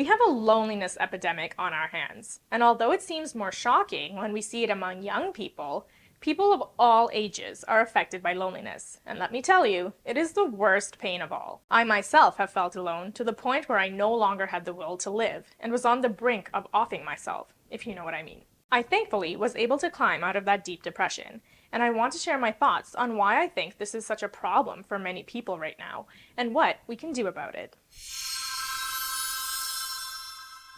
We have a loneliness epidemic on our hands, and although it seems more shocking when we see it among young people, people of all ages are affected by loneliness, and let me tell you, it is the worst pain of all. I myself have felt alone to the point where I no longer had the will to live, and was on the brink of offing myself, if you know what I mean. I thankfully was able to climb out of that deep depression, and I want to share my thoughts on why I think this is such a problem for many people right now, and what we can do about it.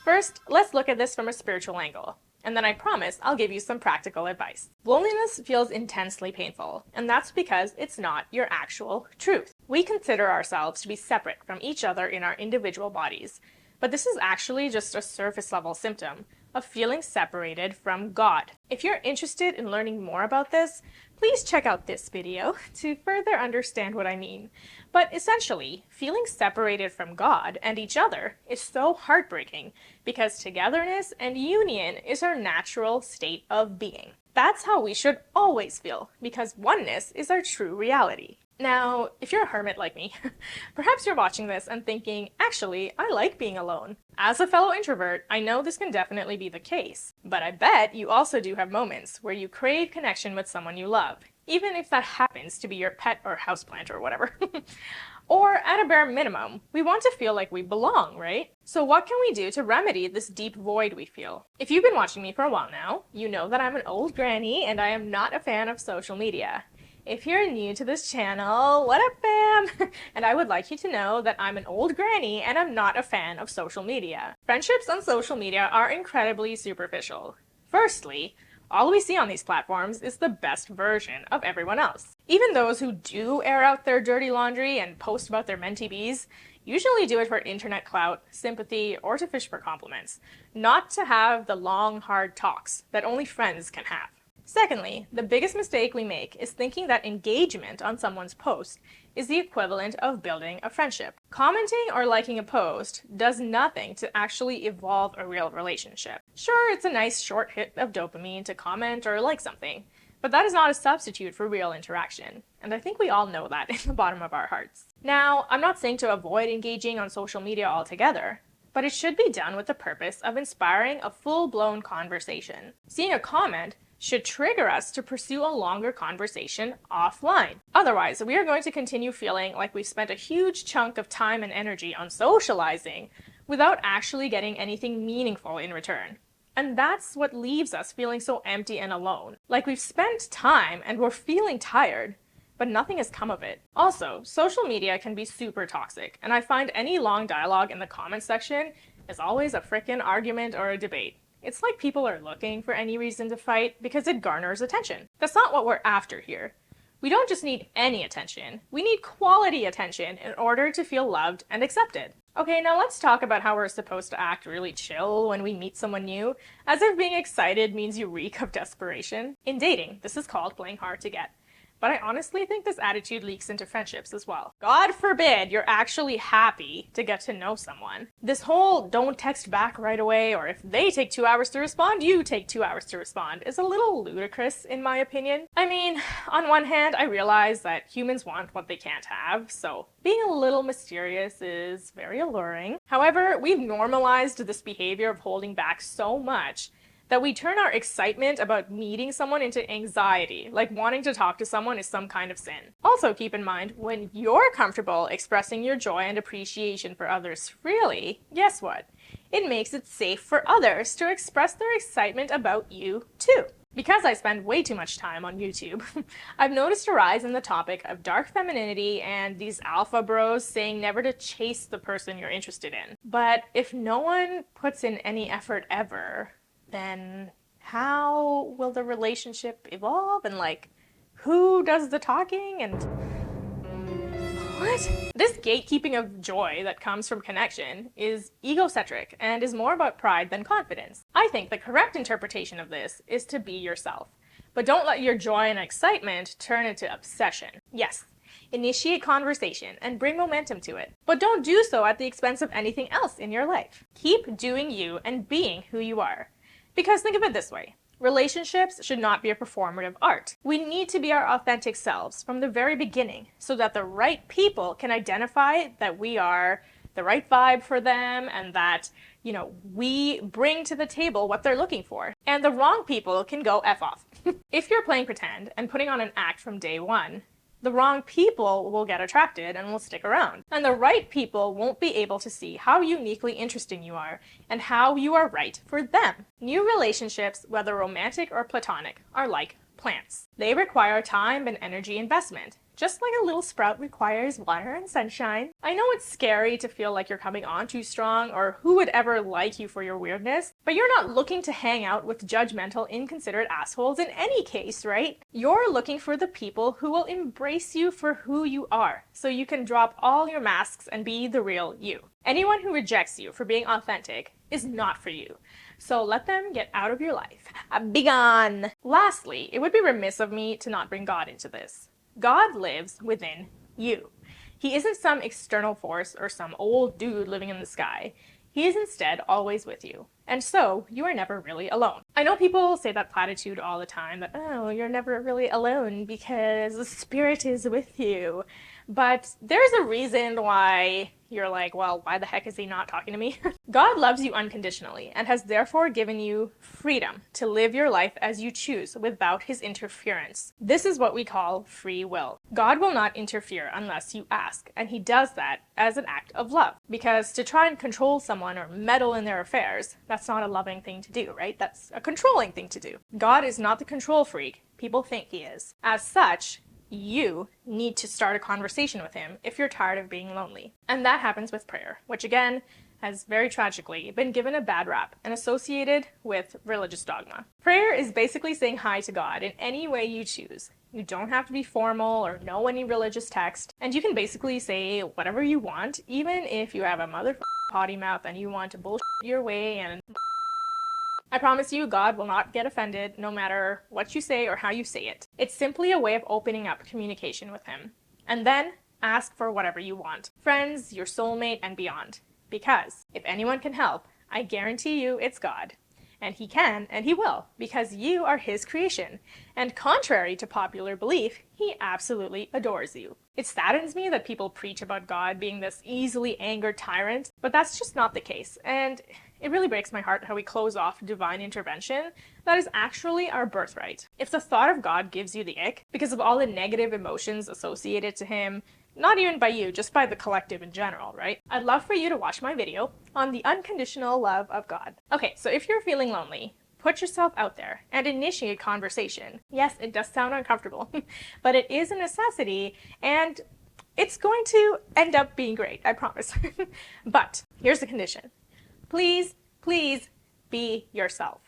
First, let's look at this from a spiritual angle, and then I promise I'll give you some practical advice. Loneliness feels intensely painful, and that's because it's not your actual truth. We consider ourselves to be separate from each other in our individual bodies, but this is actually just a surface-level symptom of feeling separated from God. If you're interested in learning more about this, please check out this video to further understand what I mean. But essentially, feeling separated from God and each other is so heartbreaking because togetherness and union is our natural state of being. That's how we should always feel, because oneness is our true reality. Now, if you're a hermit like me, perhaps you're watching this and thinking, actually, I like being alone. As a fellow introvert, I know this can definitely be the case, but I bet you also do have moments where you crave connection with someone you love, even if that happens to be your pet or houseplant or whatever. Or at a bare minimum, we want to feel like we belong, right? So what can we do to remedy this deep void we feel? If you've been watching me for a while now, you know that I'm an old granny and I am not a fan of social media. If you're new to this channel, what up fam? And I would like you to know that I'm an old granny and I'm not a fan of social media. Friendships on social media are incredibly superficial. Firstly, all we see on these platforms is the best version of everyone else. Even those who do air out their dirty laundry and post about their mentee bees usually do it for internet clout, sympathy, or to fish for compliments, not to have the long, hard talks that only friends can have. Secondly, the biggest mistake we make is thinking that engagement on someone's post is the equivalent of building a friendship. Commenting or liking a post does nothing to actually evolve a real relationship. Sure, it's a nice short hit of dopamine to comment or like something, but that is not a substitute for real interaction, and I think we all know that in the bottom of our hearts. Now, I'm not saying to avoid engaging on social media altogether, but it should be done with the purpose of inspiring a full-blown conversation. Seeing a comment should trigger us to pursue a longer conversation offline. Otherwise, we are going to continue feeling like we've spent a huge chunk of time and energy on socializing without actually getting anything meaningful in return. And that's what leaves us feeling so empty and alone. Like we've spent time and we're feeling tired, but nothing has come of it. Also, social media can be super toxic, and I find any long dialogue in the comment section is always a frickin' argument or a debate. It's like people are looking for any reason to fight because it garners attention. That's not what we're after here. We don't just need any attention. We need quality attention in order to feel loved and accepted. Okay, now let's talk about how we're supposed to act really chill when we meet someone new, as if being excited means you reek of desperation. In dating, this is called playing hard to get. But I honestly think this attitude leaks into friendships as well. God forbid you're actually happy to get to know someone. This whole don't text back right away, or if they take 2 hours to respond, you take 2 hours to respond, is a little ludicrous in my opinion. I mean, on one hand, I realize that humans want what they can't have, so being a little mysterious is very alluring. However, we've normalized this behavior of holding back so much that we turn our excitement about meeting someone into anxiety, like wanting to talk to someone is some kind of sin. Also keep in mind, when you're comfortable expressing your joy and appreciation for others freely, guess what? It makes it safe for others to express their excitement about you too. Because I spend way too much time on YouTube, I've noticed a rise in the topic of dark femininity and these alpha bros saying never to chase the person you're interested in. But if no one puts in any effort ever, then how will the relationship evolve? And like, who does the talking? And what? This gatekeeping of joy that comes from connection is egocentric and is more about pride than confidence. I think the correct interpretation of this is to be yourself, but don't let your joy and excitement turn into obsession. Yes, initiate conversation and bring momentum to it, but don't do so at the expense of anything else in your life. Keep doing you and being who you are. Because think of it this way, relationships should not be a performative art. We need to be our authentic selves from the very beginning so that the right people can identify that we are the right vibe for them and that we bring to the table what they're looking for. And the wrong people can go F off. If you're playing pretend and putting on an act from day one, the wrong people will get attracted and will stick around. And the right people won't be able to see how uniquely interesting you are and how you are right for them. New relationships, whether romantic or platonic, are like plants. They require time and energy investment. Just like a little sprout requires water and sunshine. I know it's scary to feel like you're coming on too strong or who would ever like you for your weirdness, but you're not looking to hang out with judgmental, inconsiderate assholes in any case, right? You're looking for the people who will embrace you for who you are, so you can drop all your masks and be the real you. Anyone who rejects you for being authentic is not for you. So let them get out of your life. Be gone! Lastly, it would be remiss of me to not bring God into this. God lives within you. He isn't some external force or some old dude living in the sky. He is instead always with you. And so, you are never really alone. I know people say that platitude all the time, that, oh, you're never really alone because the Spirit is with you. But there's a reason why you're like, well, why the heck is he not talking to me? God loves you unconditionally and has therefore given you freedom to live your life as you choose without his interference. This is what we call free will. God will not interfere unless you ask, and he does that as an act of love. Because to try and control someone or meddle in their affairs, that's not a loving thing to do, right? That's a controlling thing to do. God is not the control freak people think he is. As such, you need to start a conversation with him if you're tired of being lonely. And that happens with prayer, which again has very tragically been given a bad rap and associated with religious dogma. Prayer is basically saying hi to God in any way you choose. You don't have to be formal or know any religious text, and you can basically say whatever you want, even if you have a motherfucking potty mouth and you want to bullshit your way and I promise you, God will not get offended no matter what you say or how you say it. It's simply a way of opening up communication with him. And then ask for whatever you want. Friends, your soulmate, and beyond. Because if anyone can help, I guarantee you it's God. And he can, and he will, because you are his creation. And contrary to popular belief, he absolutely adores you. It saddens me that people preach about God being this easily angered tyrant, but that's just not the case. And it really breaks my heart how we close off divine intervention that is actually our birthright. If the thought of God gives you the ick because of all the negative emotions associated to him, not even by you, just by the collective in general, right? I'd love for you to watch my video on the unconditional love of God. Okay, so if you're feeling lonely, put yourself out there and initiate conversation. Yes, it does sound uncomfortable, but it is a necessity and it's going to end up being great, I promise. But here's the condition. Please, please be yourself.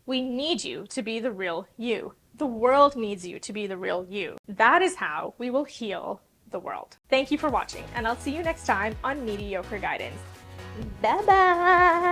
We need you to be the real you. The world needs you to be the real you. That is how we will heal the world. Thank you for watching, and I'll see you next time on Mediocre Guidance. Bye-bye!